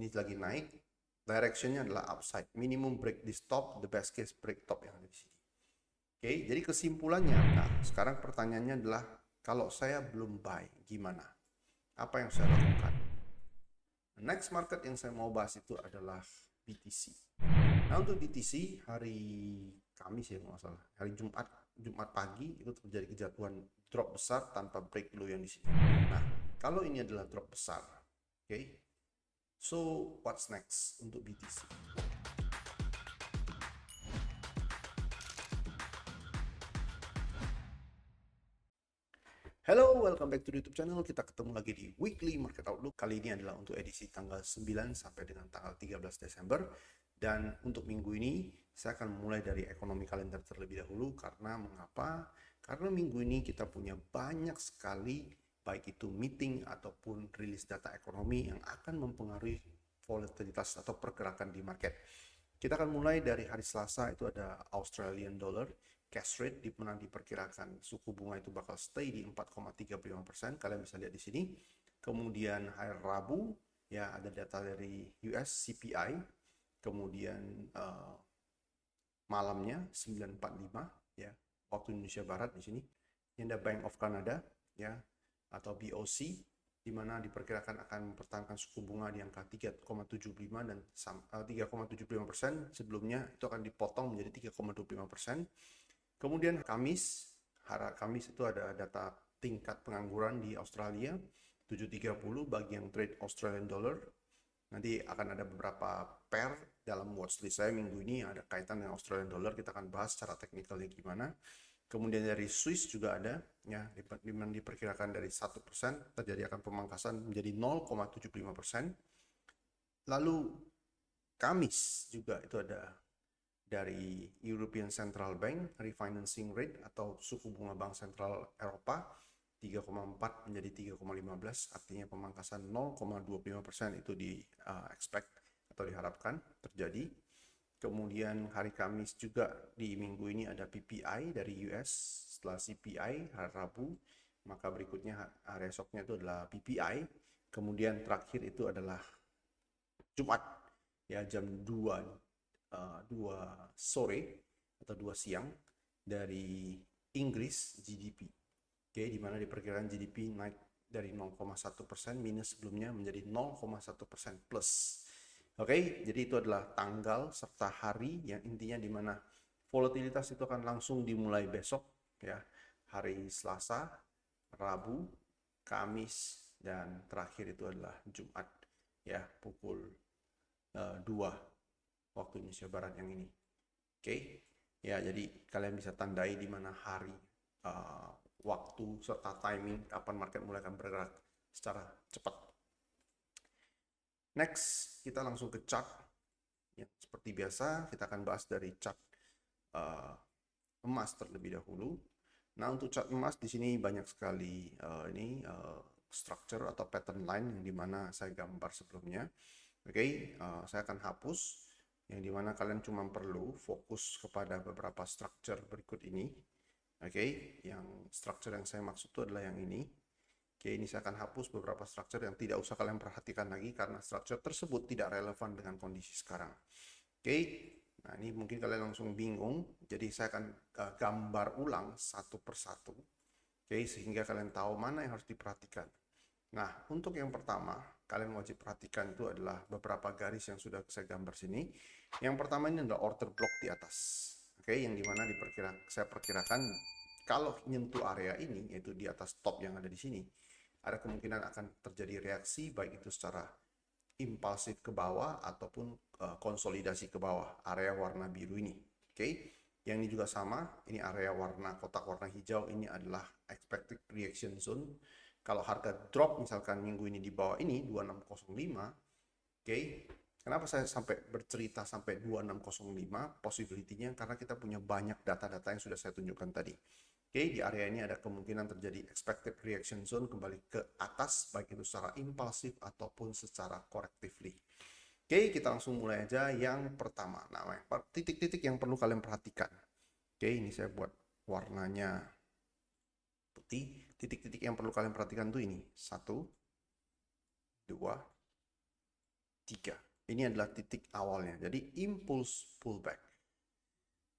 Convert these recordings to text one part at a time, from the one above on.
ini lagi naik, directionnya adalah upside. Minimum break di stop, the best case break top yang ada di sini. Oke, jadi kesimpulannya, nah sekarang pertanyaannya adalah kalau saya belum buy, gimana? Apa yang saya lakukan? Next market yang saya mau bahas itu adalah BTC. Nah untuk BTC hari Kamis ya nggak salah, hari Jumat pagi itu terjadi kejatuhan drop besar tanpa break low yang di sini. Nah kalau ini adalah drop besar, oke, so what's next untuk BTC? Hello, welcome back to the YouTube channel. Kita ketemu lagi di Weekly Market Outlook. Kali ini adalah untuk edisi tanggal 9 sampai dengan tanggal 13 Desember. Dan untuk minggu ini, saya akan mulai dari ekonomi kalender terlebih dahulu. Karena mengapa? Karena minggu ini kita punya banyak sekali, baik itu meeting ataupun rilis data ekonomi yang akan mempengaruhi volatilitas atau pergerakan di market. Kita akan mulai dari hari Selasa, itu ada Australian Dollar cash rate, di mana diperkirakan suku bunga itu bakal stay di 4,35%. Kalian bisa lihat di sini. Kemudian hari Rabu ya ada data dari US CPI. Kemudian malamnya 9.45 ya waktu Indonesia Barat di sini. Ini ada Bank of Canada ya atau BOC, di mana diperkirakan akan mempertahankan suku bunga di angka 3,75 dan 3,75%. Sebelumnya itu akan dipotong menjadi 3,25%. Kemudian hari Kamis itu ada data tingkat pengangguran di Australia 7.30 bagi yang trade Australian Dollar. Nanti akan ada beberapa pair dalam watchlist saya minggu ini yang ada kaitan dengan Australian Dollar. Kita akan bahas secara teknikalnya gimana. Kemudian dari Swiss juga ada, ya, diperkirakan dari 1% terjadi akan pemangkasan menjadi 0,75%. Lalu Kamis juga itu ada dari European Central Bank refinancing rate atau suku bunga Bank Sentral Eropa 3,4 menjadi 3,15, artinya pemangkasan 0,25% itu di expect atau diharapkan terjadi. Kemudian hari Kamis juga di minggu ini ada PPI dari US. Setelah CPI hari Rabu, maka berikutnya hari esoknya itu adalah PPI. Kemudian terakhir itu adalah Jumat ya jam 2 sore atau 2 siang dari Inggris GDP. Oke, di mana diperkirakan GDP naik dari 0,1% minus sebelumnya menjadi 0,1% plus. Oke, jadi itu adalah tanggal serta hari yang intinya di mana volatilitas itu akan langsung dimulai besok ya. Hari Selasa, Rabu, Kamis, dan terakhir itu adalah Jumat ya pukul 2 waktu Indonesia Barat yang ini. Oke, ya jadi kalian bisa tandai di mana hari, waktu serta timing kapan market mulai akan bergerak secara cepat. Next, kita langsung ke chart. Ya, seperti biasa, kita akan bahas dari chart emas terlebih dahulu. Nah, untuk chart emas di sini banyak sekali structure atau pattern line yang dimana saya gambar sebelumnya. Oke, saya akan hapus yang dimana kalian cuma perlu fokus kepada beberapa structure berikut ini. Oke, yang structure yang saya maksud itu adalah yang ini. Oke, ini saya akan hapus beberapa structure yang tidak usah kalian perhatikan lagi karena structure tersebut tidak relevan dengan kondisi sekarang. Oke, nah ini mungkin kalian langsung bingung, jadi saya akan gambar ulang satu persatu. Oke, sehingga kalian tahu mana yang harus diperhatikan. Nah, untuk yang pertama, kalian wajib perhatikan itu adalah beberapa garis yang sudah saya gambar sini. Yang pertama ini adalah order block di atas. Oke, yang dimana saya perkirakan kalau nyentuh area ini, yaitu di atas top yang ada di sini, ada kemungkinan akan terjadi reaksi baik itu secara impulsif ke bawah ataupun konsolidasi ke bawah, area warna biru ini. Oke, yang ini juga sama, ini area warna kotak warna hijau, ini adalah expected reaction zone. Kalau harga drop misalkan minggu ini di bawah ini 2605, oke, kenapa saya sampai bercerita sampai 2605 possibility-nya, karena kita punya banyak data-data yang sudah saya tunjukkan tadi. Oke, di area ini ada kemungkinan terjadi expected reaction zone kembali ke atas, baik itu secara impulsif ataupun secara correctively. Oke, kita langsung mulai aja yang pertama. Nah, titik-titik yang perlu kalian perhatikan. Oke, ini saya buat warnanya putih. Titik-titik yang perlu kalian perhatikan tuh ini. 1, 2, 3. Ini adalah titik awalnya. Jadi impulse pullback.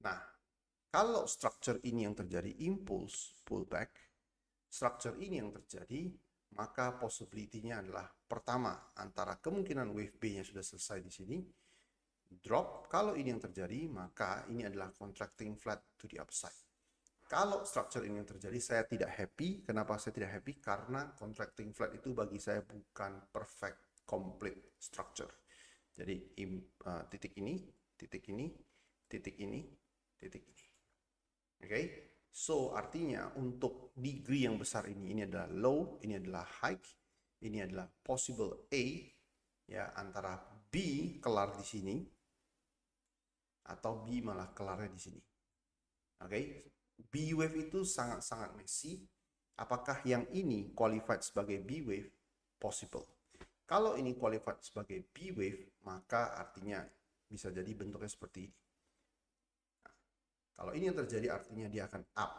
Nah, kalau structure ini yang terjadi impulse pullback, structure ini yang terjadi, maka possibility-nya adalah pertama, antara kemungkinan wave B-nya sudah selesai di sini, drop. Kalau ini yang terjadi, maka ini adalah contracting flat to the upside. Kalau structure ini yang terjadi, saya tidak happy. Kenapa saya tidak happy? Karena contracting flat itu bagi saya bukan perfect, complete structure. Jadi titik ini, titik ini, titik ini, titik ini. Oke, so artinya untuk degree yang besar ini adalah low, ini adalah high, ini adalah possible A, ya, antara B kelar di sini atau B malah kelarnya di sini. Oke, B wave itu sangat-sangat messy. Apakah yang ini qualified sebagai B wave? Possible. Kalau ini qualified sebagai B wave, maka artinya bisa jadi bentuknya seperti ini. Kalau ini yang terjadi artinya dia akan up.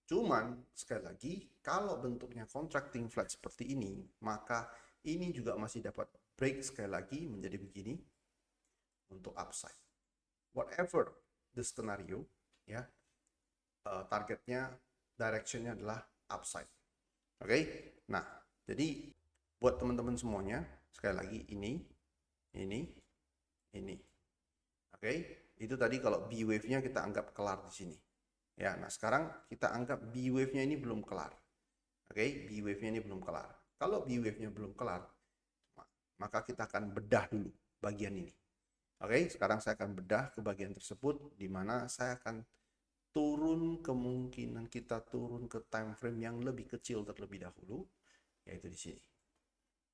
Cuman, sekali lagi, kalau bentuknya contracting flat seperti ini, maka ini juga masih dapat break sekali lagi menjadi begini untuk upside. Whatever the scenario, ya, targetnya, directionnya adalah upside. Oke, nah, jadi buat teman-teman semuanya, sekali lagi ini. Oke, itu tadi kalau B wave-nya kita anggap kelar di sini. Ya, nah sekarang kita anggap B wave-nya ini belum kelar. Oke, B wave-nya ini belum kelar. Kalau B wave-nya belum kelar, maka kita akan bedah dulu bagian ini. Oke, sekarang saya akan bedah ke bagian tersebut, di mana saya akan turun, kemungkinan kita turun ke time frame yang lebih kecil terlebih dahulu, yaitu di sini.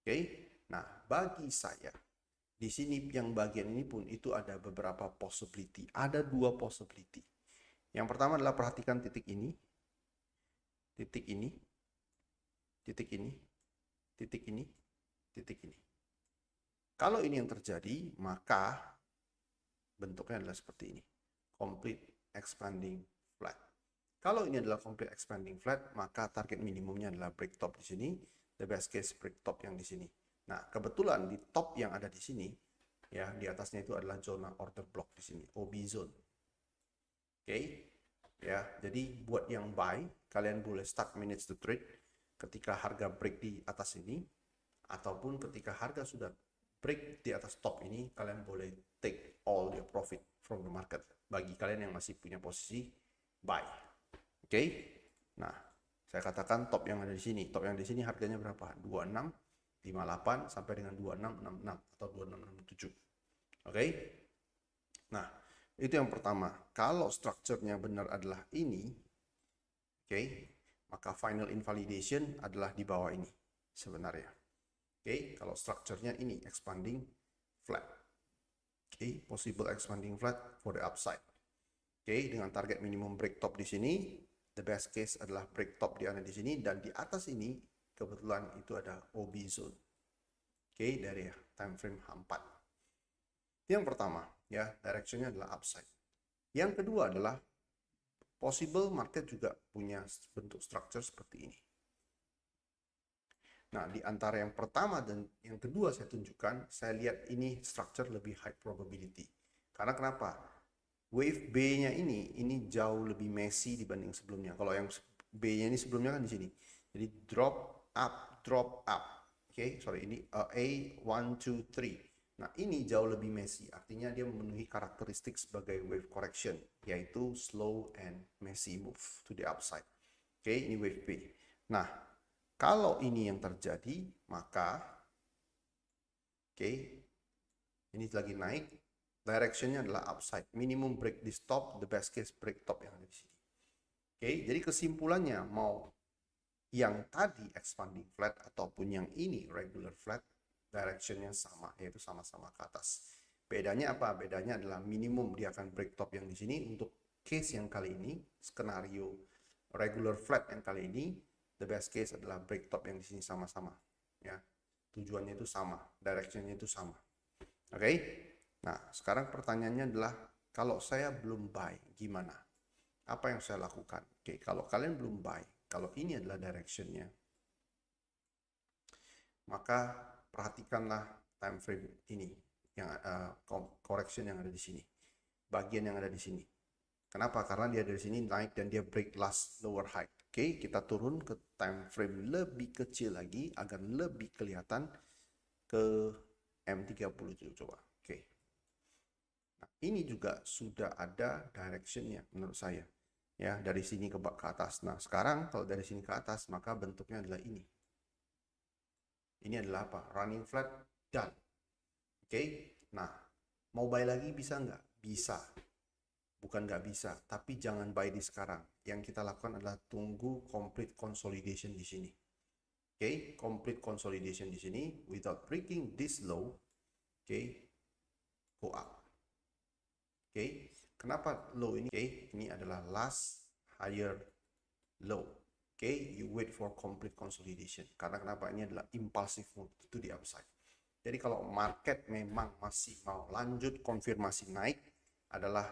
Oke, nah bagi saya, di sini yang bagian ini pun itu ada beberapa possibility. Ada 2 possibility. Yang pertama adalah perhatikan titik ini, titik ini, titik ini, titik ini, titik ini. Kalau ini yang terjadi, maka bentuknya adalah seperti ini. Complete expanding flat. Kalau ini adalah complete expanding flat, maka target minimumnya adalah break top di sini, the best case break top yang di sini. Nah, kebetulan di top yang ada di sini, ya, di atasnya itu adalah zona order block di sini, OB zone. Oke, ya, jadi buat yang buy, kalian boleh start manage the trade ketika harga break di atas ini, ataupun ketika harga sudah break di atas top ini, kalian boleh take all your profit from the market. Bagi kalian yang masih punya posisi buy. Oke, nah, saya katakan top yang ada di sini. Top yang di sini harganya berapa? 2658 sampai dengan 2666 atau 2667. Oke, nah, itu yang pertama. Kalau strukturnya benar adalah ini, oke, maka final invalidation adalah di bawah ini sebenarnya. Oke, kalau strukturnya ini expanding flat. Oke, possible expanding flat for the upside. Oke, dengan target minimum break top di sini, the best case adalah break top di di sini, dan di atas ini kebetulan itu ada OB zone. Oke, dari time frame H4. Yang pertama, ya, directionnya adalah upside. Yang kedua adalah possible market juga punya bentuk structure seperti ini. Nah, di antara yang pertama dan yang kedua saya tunjukkan, saya lihat ini structure lebih high probability. Karena kenapa? Wave B-nya ini jauh lebih messy dibanding sebelumnya. Kalau yang B-nya ini sebelumnya kan di sini. Jadi drop up, drop up. Oke, sorry, ini A 1 2 3. Nah, ini jauh lebih messy. Artinya dia memenuhi karakteristik sebagai wave correction, yaitu slow and messy move to the upside. Oke, ini wave B. Nah, kalau ini yang terjadi, maka oke, ini lagi naik, directionnya adalah upside. Minimum break di stop, the best case break top yang ada di sini. Oke, jadi kesimpulannya, mau yang tadi expanding flat ataupun yang ini regular flat, directionnya sama, yaitu sama-sama ke atas. Bedanya apa? Bedanya adalah minimum dia akan break top yang di sini. Untuk case yang kali ini, skenario regular flat yang kali ini, the best case adalah break top yang di sini sama-sama, ya. Tujuannya itu sama, directionnya itu sama. Oke. Nah, sekarang pertanyaannya adalah, kalau saya belum buy, gimana? Apa yang saya lakukan? Oke, kalau kalian belum buy, kalau ini adalah directionnya, maka perhatikanlah time frame ini, yang correction yang ada di sini, bagian yang ada di sini. Kenapa? Karena dia dari sini naik dan dia break last lower high. Oke, kita turun ke time frame lebih kecil lagi agar lebih kelihatan ke M30 coba. Oke. Nah, ini juga sudah ada directionnya menurut saya. Ya, dari sini ke atas. Nah, sekarang kalau dari sini ke atas, maka bentuknya adalah ini. Ini adalah apa? Running flat done. Oke. Nah, mau buy lagi bisa nggak? Bisa. Bukan nggak bisa, tapi jangan buy di sekarang. Yang kita lakukan adalah tunggu complete consolidation di sini. Oke, complete consolidation di sini without breaking this low. Oke, go up. Oke, kenapa low ini? Oke, ini adalah last higher low. Oke, you wait for complete consolidation. Karena kenapa? Ini adalah impulsive move to the upside. Jadi kalau market memang masih mau lanjut konfirmasi naik, adalah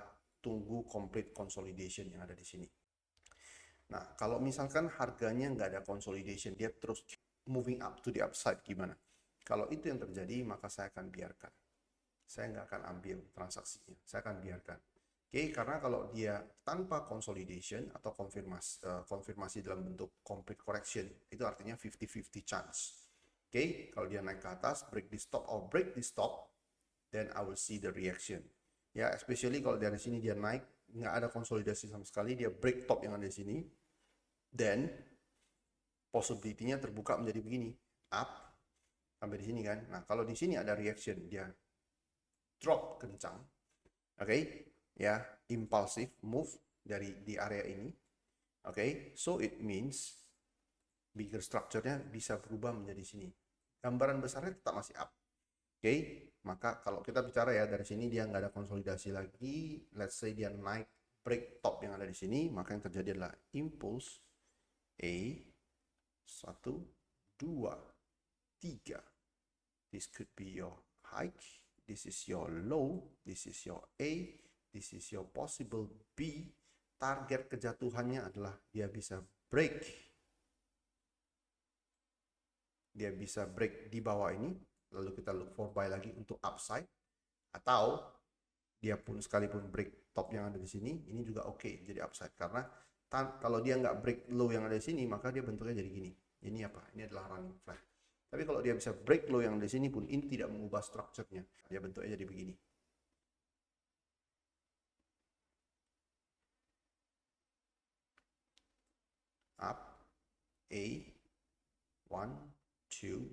tunggu complete consolidation yang ada di sini. Nah, kalau misalkan harganya nggak ada consolidation, dia terus moving up to the upside, gimana? Kalau itu yang terjadi, maka saya akan biarkan. Saya nggak akan ambil transaksinya, saya akan biarkan. Oke, karena kalau dia tanpa consolidation atau konfirmasi dalam bentuk complete correction, itu artinya 50-50 chance. Oke, kalau dia naik ke atas, break the stop or break the stop, then I will see the reaction. Ya, especially kalau dari sini dia naik, nggak ada konsolidasi sama sekali, dia break top yang ada di sini, then possibility-nya terbuka menjadi begini, up sampai di sini kan. Nah, kalau di sini ada reaction, dia drop kencang, oke, ya, impulsive move dari di area ini, oke, so it means bigger structure-nya bisa berubah menjadi sini. Gambaran besarnya tetap masih up. Oke, maka kalau kita bicara ya dari sini dia nggak ada konsolidasi lagi, let's say dia naik break top yang ada di sini, maka yang terjadi adalah impulse A 1, 2, 3. This could be your high, this is your low, this is your A, this is your possible B. Target kejatuhannya adalah dia bisa break. Dia bisa break di bawah ini, lalu kita look for buy lagi untuk upside, atau dia pun sekalipun break top yang ada di sini, ini juga oke jadi upside, karena kalau dia nggak break low yang ada di sini, maka dia bentuknya jadi gini. Ini apa? Ini adalah running flat. Tapi kalau dia bisa break low yang ada di sini pun, ini tidak mengubah strukturnya, dia bentuknya jadi begini. Up, A, 1, 2,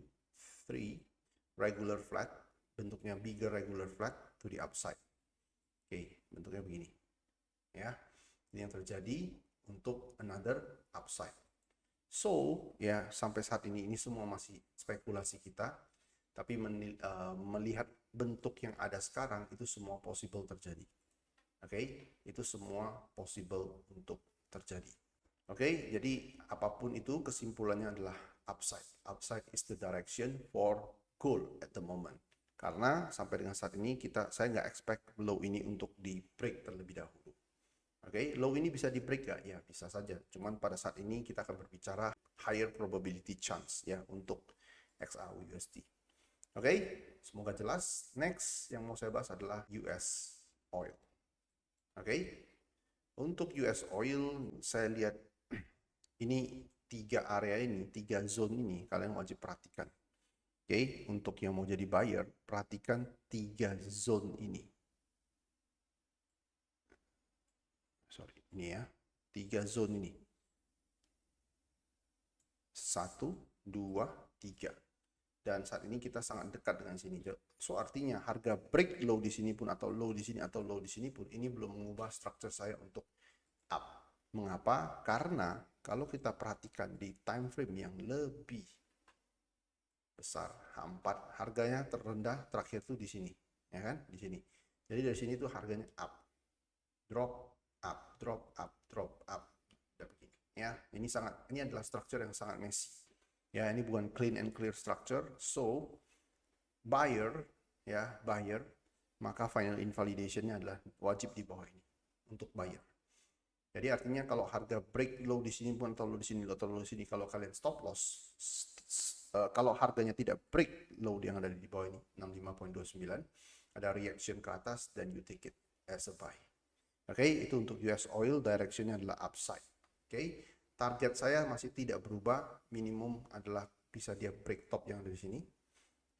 3, regular flat, bentuknya bigger regular flat to the upside. Oke, bentuknya begini. Ya, ini yang terjadi untuk another upside. So, ya sampai saat ini semua masih spekulasi kita, tapi melihat bentuk yang ada sekarang itu semua possible terjadi. Oke, itu semua possible untuk terjadi. Oke, jadi apapun itu kesimpulannya adalah upside. Upside is the direction for gold at the moment. Karena sampai dengan saat ini saya nggak expect low ini untuk di break terlebih dahulu. Oke, low ini bisa di break nggak? Ya bisa saja. Cuman pada saat ini kita akan berbicara higher probability chance ya untuk XAU/USD. Oke, semoga jelas. Next yang mau saya bahas adalah US oil. Oke, untuk US oil saya lihat ini 3 area ini, 3 zone ini kalian wajib perhatikan. Oke, untuk yang mau jadi buyer, perhatikan 3 zone ini. Sorry, ini ya, 3 zone ini. 1, 2, 3. Dan saat ini kita sangat dekat dengan sini. So artinya harga break low di sini pun, atau low di sini atau low di sini pun, ini belum mengubah struktur saya untuk up. Mengapa? Karena kalau kita perhatikan di time frame yang lebih besar, harganya terendah terakhir tuh di sini, ya kan? Di sini. Jadi dari sini tuh harganya up, drop, up, drop, up, drop, up, begini. Ya, ini adalah structure yang sangat messy. Ya, ini bukan clean and clear structure. So, buyer, maka final invalidation-nya adalah wajib di bawah ini untuk buyer. Jadi artinya kalau harga break low di sini pun, atau low di sini, atau low di sini, kalau kalian stop loss, kalau harganya tidak break low yang ada di bawah ini 65.29, ada reaction ke atas dan you take it as a buy. Oke, itu untuk US oil, directionnya adalah upside. Oke, target saya masih tidak berubah, minimum adalah bisa dia break top yang ada di sini.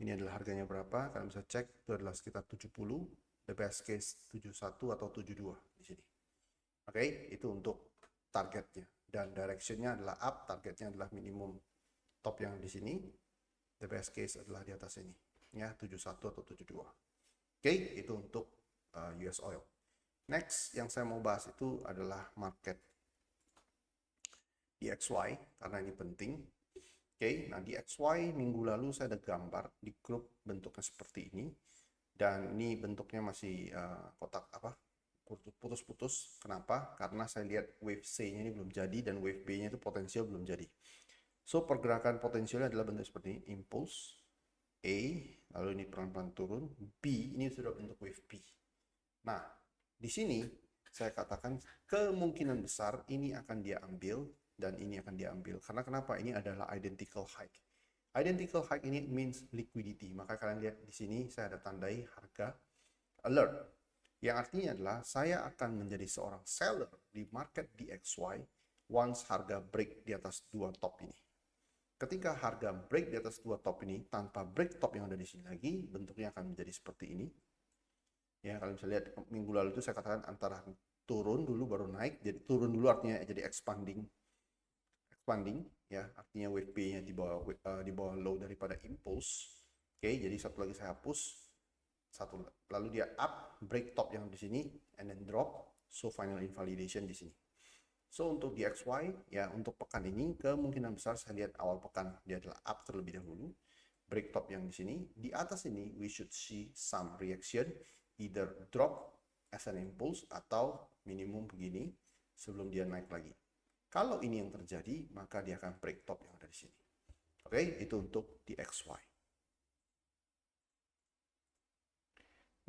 Ini adalah harganya berapa, kalian bisa cek, itu adalah sekitar 70, the best case 71 atau 72 di sini. Oke, itu untuk targetnya. Dan directionnya adalah up, targetnya adalah minimum top yang di sini, the best case adalah di atas ini, ya 71 atau 72. Oke, itu untuk US oil. Next yang saya mau bahas itu adalah market DXY, karena ini penting. Oke, nah DXY minggu lalu saya ada gambar di grup bentuknya seperti ini, dan ini bentuknya masih kotak apa, putus-putus. Kenapa? Karena saya lihat wave C-nya ini belum jadi dan wave B-nya itu potensial belum jadi. So pergerakan potensialnya adalah bentuk seperti ini, impulse A, lalu ini pelan-pelan turun, B ini sudah bentuk wave B. Nah, di sini saya katakan kemungkinan besar ini akan dia ambil dan ini akan diambil. Karena kenapa? Ini adalah identical high. Identical high ini means liquidity. Maka kalian lihat di sini saya ada tandai harga alert. Yang artinya adalah saya akan menjadi seorang seller di market DXY once harga break di atas dua top ini. Ketika harga break di atas dua top ini tanpa break top yang ada di sini lagi, bentuknya akan menjadi seperti ini. Ya, kalian bisa lihat minggu lalu itu saya katakan antara turun dulu baru naik. Jadi turun dulu artinya jadi expanding ya, artinya wave B-nya di bawah low daripada impulse. Oke, jadi satu lagi saya hapus. Satu lalu dia up, break top yang di sini and then drop, so final invalidation di sini. So untuk DXY ya, untuk pekan ini kemungkinan besar saya lihat awal pekan dia adalah up terlebih dahulu, break top yang di sini. Di atas ini we should see some reaction, either drop as an impulse atau minimum begini sebelum dia naik lagi. Kalau ini yang terjadi, maka dia akan break top yang ada di sini. Oke, itu untuk DXY.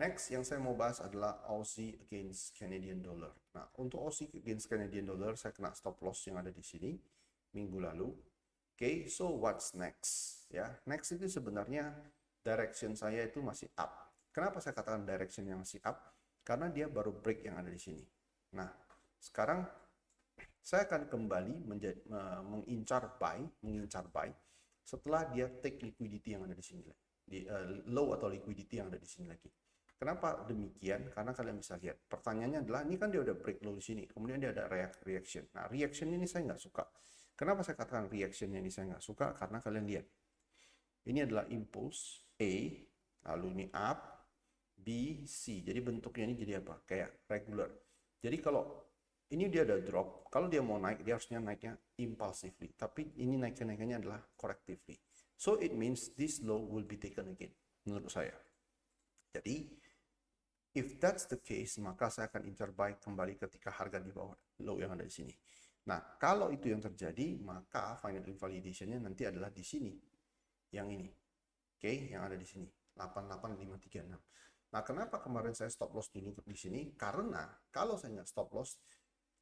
Next yang saya mau bahas adalah Aussie against Canadian dollar. Nah, untuk Aussie against Canadian dollar saya kena stop loss yang ada di sini minggu lalu. Oke, so what's next? Ya, next itu sebenarnya direction saya itu masih up. Kenapa saya katakan direction yang masih up? Karena dia baru break yang ada di sini. Nah, sekarang saya akan kembali mengincar buy setelah dia take liquidity yang ada di sini, low atau liquidity yang ada di sini lagi. Kenapa demikian? Karena kalian bisa lihat, pertanyaannya adalah ini kan dia udah break low di sini, kemudian dia ada reaction. Nah, reaction ini saya nggak suka. Kenapa saya katakan reactionnya ini saya nggak suka? Karena kalian lihat, ini adalah impulse A, lalu ini up, B, C. Jadi bentuknya ini jadi apa? Kayak regular. Jadi kalau ini dia ada drop, kalau dia mau naik, dia harusnya naiknya impulsively. Tapi ini naikannya adalah correctively. So it means this low will be taken again, menurut saya. Jadi, if that's the case, maka saya akan incar buy kembali ketika harga di bawah low yang ada di sini. Nah, kalau itu yang terjadi, maka final invalidation-nya nanti adalah di sini. Yang ini. Oke, yang ada di sini. 88536. Nah, kenapa kemarin saya stop loss dulu di sini? Karena kalau saya nggak stop loss,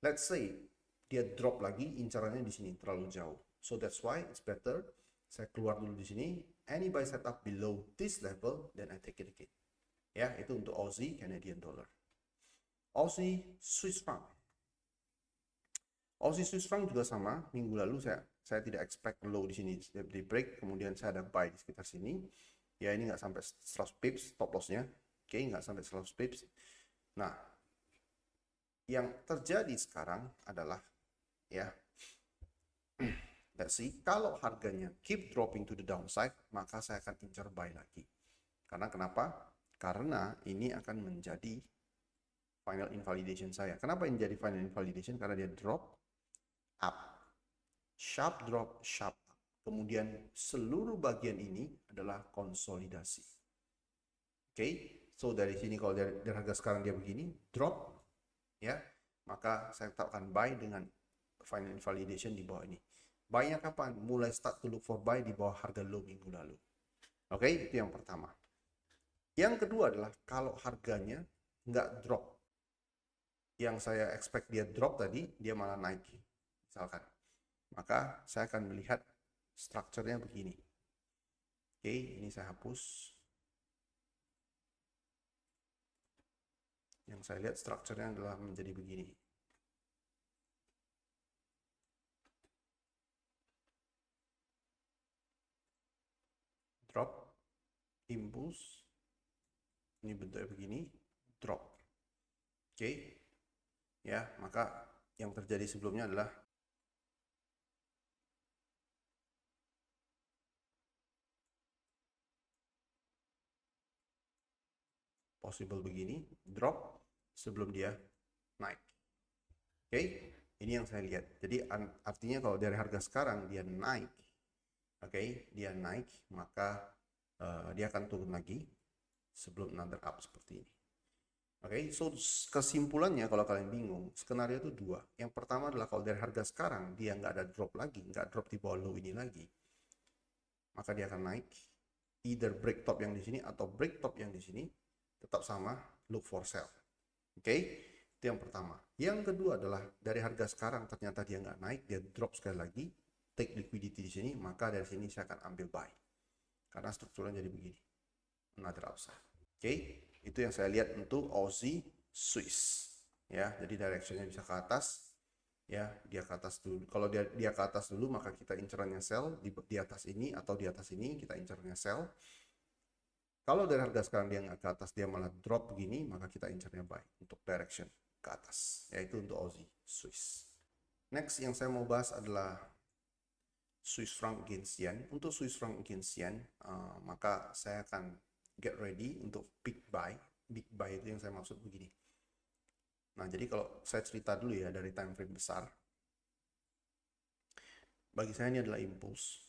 let's say dia drop lagi, incarannya di sini terlalu jauh. So that's why it's better saya keluar dulu di sini. Any buy setup below this level, then I take it again. Ya, itu untuk Aussie Canadian dollar. Aussie Swiss franc. Aussie Swiss franc juga sama. Minggu lalu saya tidak expect low di sini di break, kemudian saya ada buy di sekitar sini. Ya, ini nggak sampai 100 pips stop lossnya. Oke, nggak sampai 100 pips. Nah, yang terjadi sekarang adalah ya, let's see, kalau harganya keep dropping to the downside, maka saya akan incar buy lagi. Karena kenapa? Karena ini akan menjadi final invalidation saya. Kenapa ini jadi final invalidation? Karena dia drop up, sharp drop, sharp up. Kemudian seluruh bagian ini adalah konsolidasi. Oke, so dari sini kalau dari harga sekarang dia begini, drop, ya, maka saya tetapkan buy dengan final invalidation di bawah ini. Buy-nya kapan? Mulai start to look for buy di bawah harga low minggu lalu. Oke, itu yang pertama. Yang kedua adalah kalau harganya nggak drop, yang saya expect dia drop tadi, dia malah naik, misalkan, maka saya akan melihat Strukturnya begini. Oke, ini saya hapus. Yang saya lihat strukturnya adalah menjadi begini. Drop, impulse, ini bentuknya begini, drop. Oke, ya, maka yang terjadi sebelumnya adalah possible begini, drop sebelum dia naik. Oke, ini yang saya lihat. Jadi artinya kalau dari harga sekarang dia naik, oke, dia naik, maka dia akan turun lagi sebelum another up seperti ini. Oke, so kesimpulannya kalau kalian bingung, skenario itu dua. Yang pertama adalah kalau dari harga sekarang dia nggak ada drop lagi, nggak drop di bawah low ini lagi, maka dia akan naik. Either break top yang di sini atau break top yang di sini tetap sama, look for sell. Oke, itu yang pertama. Yang kedua adalah dari harga sekarang ternyata dia nggak naik, dia drop sekali lagi, take liquidity di sini, maka dari sini saya akan ambil buy. Karena strukturnya jadi begini, another upside. Oke, itu yang saya lihat untuk Aussie Swiss. Ya, jadi directionnya bisa ke atas. Ya, dia ke atas dulu. Kalau dia ke atas dulu, maka kita incerannya sell di atas ini atau di atas ini kita incerannya sell. Kalau dari harga sekarang dia nggak ke atas, dia malah drop begini, maka kita incernya buy untuk direction ke atas, yaitu untuk Aussie Swiss. Next yang saya mau bahas adalah Swiss franc against yen. Untuk Swiss franc against yen, maka saya akan get ready untuk big buy. Big buy itu yang saya maksud begini. Nah, jadi kalau saya cerita dulu ya dari time frame besar. Bagi saya ini adalah impulse,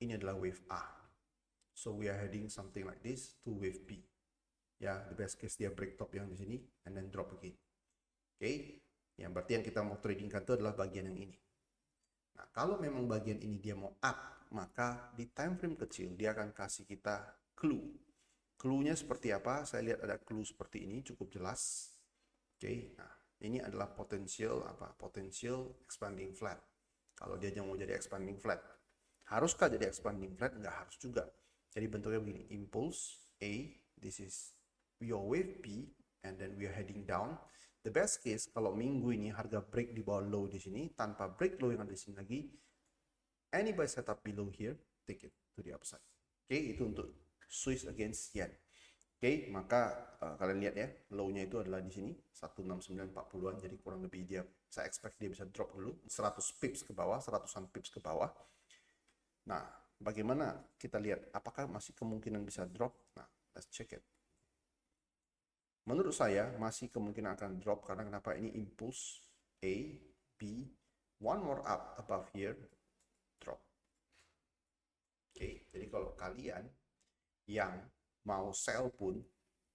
ini adalah wave A. So we are heading something like this to wave B. Ya, the best case dia break top yang di sini and then drop again. Oke, yang berarti yang kita mau tradingkan itu adalah bagian yang ini. Nah, kalau memang bagian ini dia mau up, maka di time frame kecil dia akan kasih kita clue. Clue-nya seperti apa? Saya lihat ada clue seperti ini, cukup jelas. Oke, nah ini adalah potensial apa? Potensial expanding flat. Kalau dia mau jadi expanding flat, haruskah jadi expanding flat? Nggak harus juga. Jadi bentuknya begini, impulse A, this is your wave B, and then we are heading down. The best case kalau minggu ini harga break di bawah low di sini, tanpa break low yang ada di sini lagi, any buy setup below here, take it to the upside. Oke, itu untuk Swiss against yen. Oke, maka kalian lihat ya, low-nya itu adalah di sini 16940-an, jadi kurang lebih dia, saya expect dia bisa drop dulu 100 pips ke bawah, 100-an pips ke bawah. Nah, bagaimana kita lihat apakah masih kemungkinan bisa drop? Nah, let's check it. Menurut saya masih kemungkinan akan drop karena kenapa? Ini impulse A, B, one more up above here, drop. Oke, jadi kalau kalian yang mau sell pun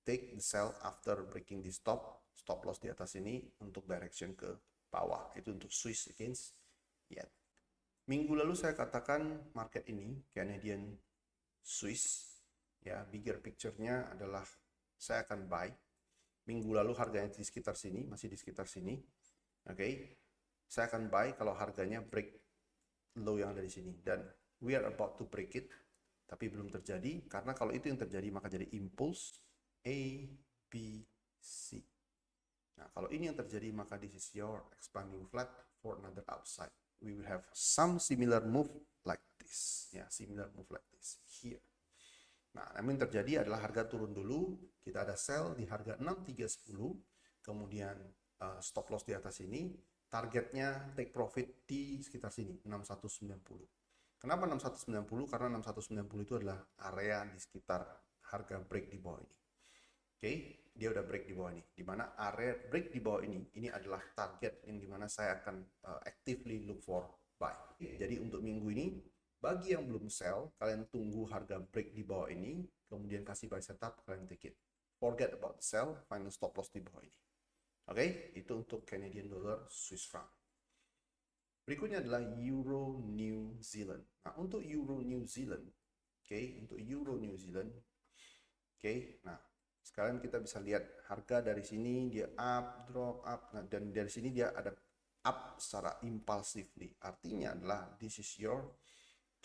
take the sell after breaking the stop loss di atas ini untuk direction ke bawah. Itu untuk Swiss against yen. Minggu lalu saya katakan market ini Canadian Swiss ya, bigger picture-nya adalah saya akan buy. Minggu lalu harganya di sekitar sini, masih di sekitar sini. Oke. Saya akan buy kalau harganya break low yang ada di sini, dan we are about to break it, tapi belum terjadi, karena kalau itu yang terjadi maka jadi impulse A, B, C. Nah, kalau ini yang terjadi maka this is your expanding flat for another upside. We will have some similar move like this. Ya, similar move like this here. Nah, namun yang terjadi adalah harga turun dulu, kita ada sell di harga 6310, kemudian stop loss di atas ini, targetnya take profit di sekitar sini, 6190. Kenapa 6190? Karena 6190 itu adalah area di sekitar harga break di bawah ini. Oke, dia udah break di bawah ini. Dimana area break di bawah ini adalah target yang dimana saya akan actively look for buy. Jadi untuk minggu ini, bagi yang belum sell, kalian tunggu harga break di bawah ini, kemudian kasih buy setup, kalian take it. Forget about the sell, final stop loss di bawah ini. Oke, itu untuk Canadian dollar, Swiss franc. Berikutnya adalah Euro New Zealand. Nah, untuk Euro New Zealand, untuk Euro New Zealand, nah sekarang kita bisa lihat harga dari sini dia up, drop, up, nah, dan dari sini dia ada up secara impulsively. Artinya adalah this is your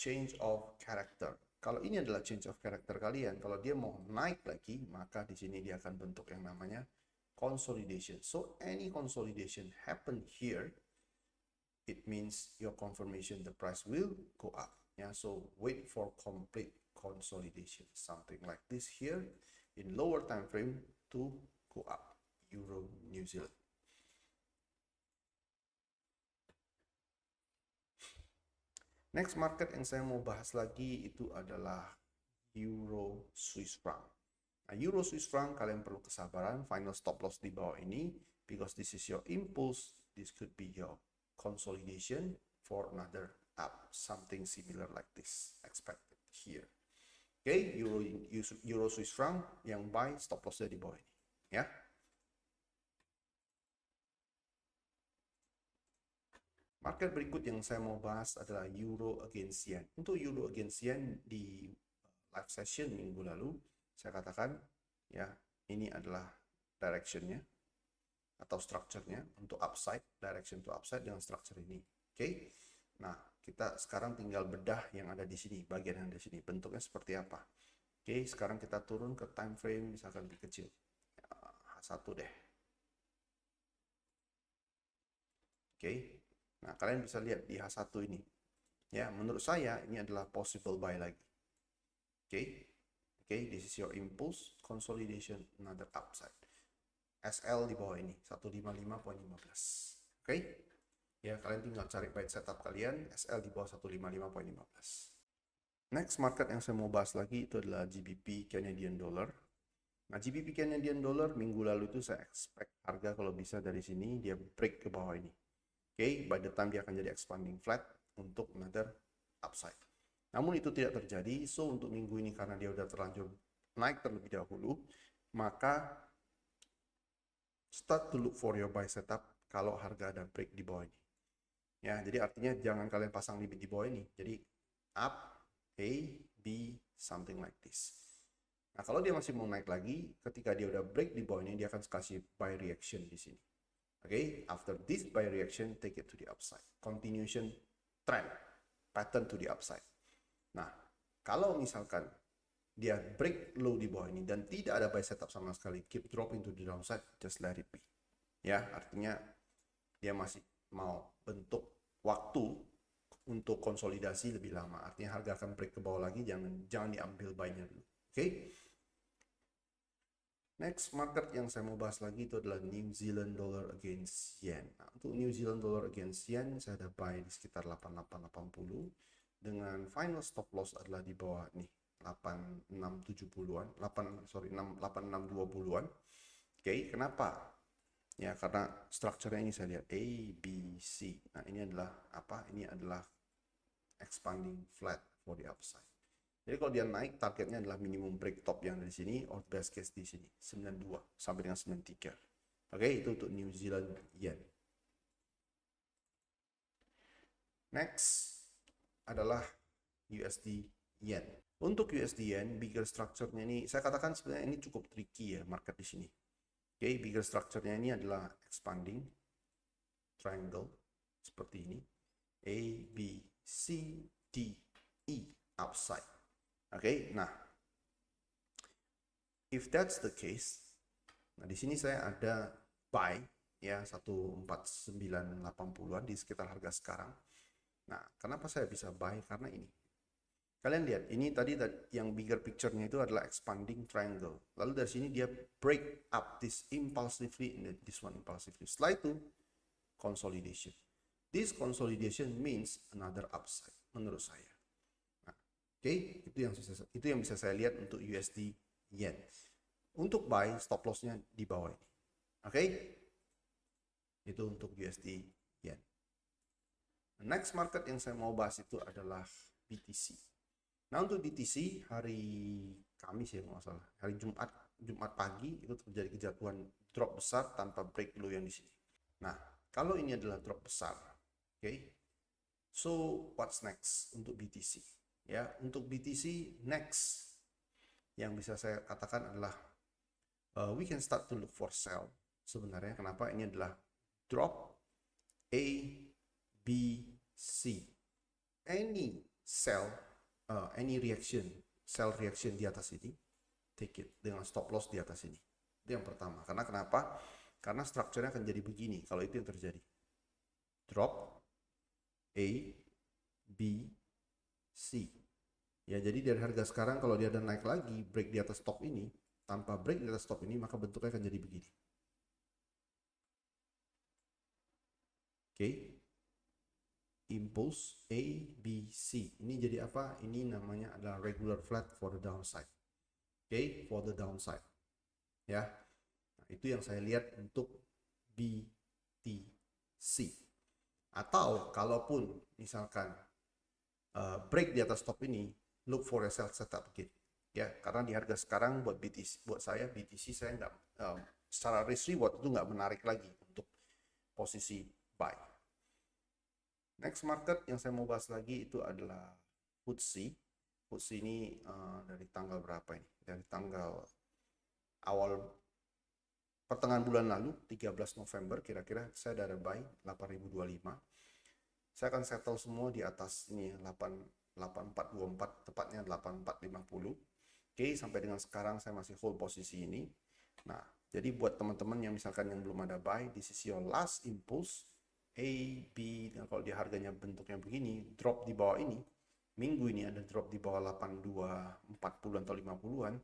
change of character. Kalau ini adalah change of character kalian, kalau dia mau naik lagi, maka di sini dia akan bentuk yang namanya consolidation. So any consolidation happen here, it means your confirmation the price will go up. Yeah, so wait for complete consolidation, something like this here in lower time frame to go up. Euro New Zealand. Next market yang saya mau bahas lagi itu adalah Euro Swiss franc. Nah, Euro Swiss franc kalian perlu kesabaran, final stop loss di bawah ini, because this is your impulse, this could be your consolidation for another up, something similar like this expected here. Oke, Euro Swiss franc yang buy stop lossnya di bawah ini, ya. Market berikut yang saya mau bahas adalah Euro against Yen. Untuk Euro against Yen di live session minggu lalu, saya katakan ya ini adalah directionnya atau structure-nya untuk upside, direction to upside dengan structure ini. Oke. Nah, kita sekarang tinggal bedah yang ada di sini, bagian yang ada di sini. Bentuknya seperti apa? Oke, sekarang kita turun ke time frame misalkan lebih kecil. Ya, H1 deh. Oke. Nah, kalian bisa lihat di H1 ini. Ya, menurut saya ini adalah possible buy lagi. Oke. Oke, this is your impulse consolidation another upside. SL di bawah ini 155.15. Oke. Ya, kalian tinggal cari buy setup kalian, SL di bawah 155.15. Next market yang saya mau bahas lagi itu adalah GBP Canadian Dollar. Nah, GBP Canadian Dollar minggu lalu itu saya expect harga kalau bisa dari sini dia break ke bawah ini. Oke, by the time dia akan jadi expanding flat untuk another upside. Namun itu tidak terjadi, so untuk minggu ini karena dia udah terlanjur naik terlebih dahulu, maka start to look for your buy setup kalau harga ada break di bawah ini. Ya, jadi artinya jangan kalian pasang limit di bawah ini. Jadi up, A, B, something like this. Nah, kalau dia masih mau naik lagi, ketika dia udah break di bawah ini, dia akan kasih buy reaction di sini. Okay, after this buy reaction, take it to the upside. Continuation trend, pattern to the upside. Nah, kalau misalkan dia break low di bawah ini dan tidak ada buy setup sama sekali, keep dropping to the downside, just let it be. Ya, artinya dia masih mau bentuk waktu untuk konsolidasi lebih lama. Artinya harga akan break ke bawah lagi, jangan diambil buy-nya dulu. Oke. Okay? Next market yang saya mau bahas lagi itu adalah New Zealand Dollar against Yen. Nah, untuk New Zealand Dollar against Yen saya ada buy di sekitar 8880 dengan final stop loss adalah di bawah nih 8670-an, 8620-an. Oke, kenapa? Ya karena strukturnya ini saya lihat A, B, C. Nah, ini adalah apa? Ini adalah expanding flat for the upside. Jadi kalau dia naik, targetnya adalah minimum break top yang ada di sini, or best case di sini, 92 sampai dengan 93. Oke, itu untuk New Zealand Yen. Next adalah USD Yen. Untuk USD Yen, bigger structure-nya ini, saya katakan sebenarnya ini cukup tricky ya, market di sini. Oke, bigger structure-nya ini adalah expanding triangle, seperti ini. A, B, C, D, E, upside. Oke, nah, if that's the case, nah di sini saya ada buy ya 14980-an di sekitar harga sekarang. Nah, kenapa saya bisa buy? Karena ini. Kalian lihat, ini tadi yang bigger picture-nya itu adalah expanding triangle. Lalu dari sini dia break up this impulsively, this one impulsively. Setelah itu consolidation. This consolidation means another upside menurut saya. Oke, itu yang bisa saya lihat untuk USD Yen. Untuk buy, stop loss-nya di bawah ini. Oke, itu untuk USD Yen. Next market yang saya mau bahas itu adalah BTC. Nah, untuk BTC hari Kamis ya, nggak salah, hari Jumat pagi itu terjadi kejatuhan drop besar tanpa break low yang di sini. Nah, kalau ini adalah drop besar, oke. So, what's next untuk BTC? Ya, untuk BTC next yang bisa saya katakan adalah we can start to look for sell. Sebenarnya kenapa? Ini adalah drop A, B, C. Any sell any reaction, sell reaction di atas ini, take it dengan stop loss di atas ini. Itu yang pertama. Karena kenapa? Karena strukturnya akan jadi begini kalau itu yang terjadi. Drop A, B, C. Ya, jadi dari harga sekarang kalau dia ada naik lagi, break di atas stop ini, tanpa break di atas stop ini, maka bentuknya akan jadi begini. Oke. Impulse A, B, C. Ini jadi apa? Ini namanya adalah regular flat for the downside. Oke, for the downside. Ya. Nah, itu yang saya lihat untuk BTC. Atau kalaupun misalkan break di atas stop ini, look for a sell setup again. Ya, karena di harga sekarang buat BTC, buat saya BTC saya nggak secara risk reward itu nggak menarik lagi untuk posisi buy. Next market yang saya mau bahas lagi itu adalah FTSE. FTSE ini dari tanggal berapa ini? Dari tanggal awal pertengahan bulan lalu, 13 November kira-kira saya ada buy 8025. Saya akan settle semua di atas ini 8424, tepatnya 8450. Oke, sampai dengan sekarang saya masih hold posisi ini. Nah, jadi buat teman-teman yang misalkan yang belum ada buy, this is your last impulse. A, B, dan kalau di harganya bentuknya begini, drop di bawah ini. Minggu ini ada drop di bawah 8240 atau 50-an.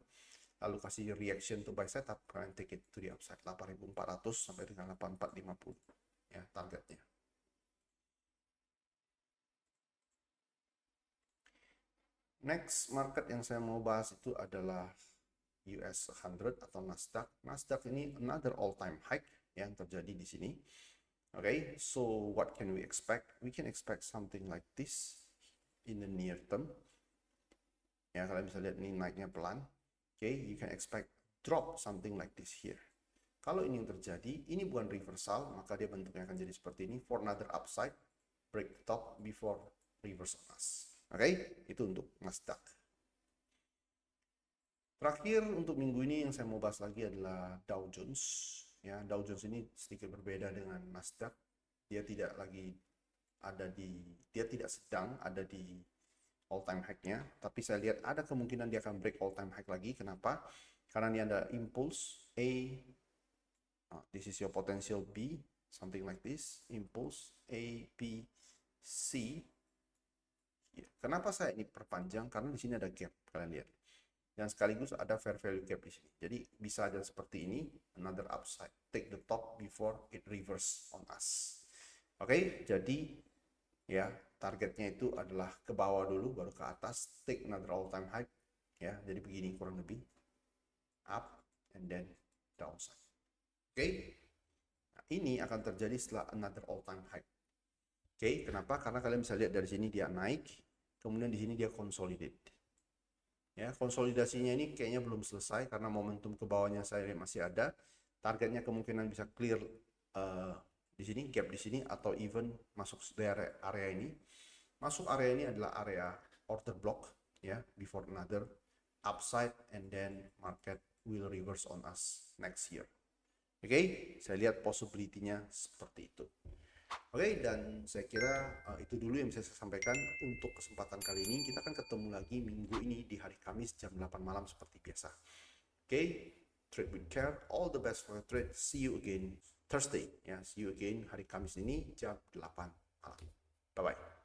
Lalu kasih reaction to buy setup, kalian take it to the upside 8400 sampai dengan 8450 ya targetnya. Next market yang saya mau bahas itu adalah US 100 atau Nasdaq. Nasdaq ini another all time high yang terjadi di sini. Okay, so what can we expect? We can expect something like this in the near term. Ya, kalian bisa lihat ini naiknya pelan. Okay, you can expect drop something like this here. Kalau ini yang terjadi, ini bukan reversal, maka dia bentuknya akan jadi seperti ini. For another upside, break the top before reverse on us. Oke, itu untuk Nasdaq. Terakhir untuk minggu ini yang saya mau bahas lagi adalah Dow Jones. Ya, Dow Jones ini sedikit berbeda dengan Nasdaq. Dia tidak sedang ada di all time high-nya, tapi saya lihat ada kemungkinan dia akan break all time high lagi. Kenapa? Karena ini ada impulse A, this is your potential B, something like this, impulse A, B, C. Kenapa saya ini perpanjang? Karena di sini ada gap, kalian lihat. Dan sekaligus ada fair value gap di sini. Jadi bisa aja seperti ini, another upside. Take the top before it reverse on us. Oke, jadi ya targetnya itu adalah ke bawah dulu baru ke atas, take another all time high. Ya, jadi begini kurang lebih. Up and then downside. Oke. Nah, ini akan terjadi setelah another all time high. Oke, kenapa? Karena kalian bisa lihat dari sini dia naik, kemudian di sini dia consolidate. Ya, konsolidasinya ini kayaknya belum selesai karena momentum ke bawahnya saya lihat masih ada. Targetnya kemungkinan bisa clear di sini, gap di sini, atau even masuk dari area ini. Masuk area ini adalah area order block ya, before another upside and then market will reverse on us next year. Oke, saya lihat possibility-nya seperti itu. Oke, dan saya kira itu dulu yang bisa saya sampaikan untuk kesempatan kali ini. Kita akan ketemu lagi minggu ini di hari Kamis jam 8 malam seperti biasa. Oke, trade with care, all the best for your trade. See you again Thursday. Ya, see you again hari Kamis ini jam 8 malam. Bye-bye.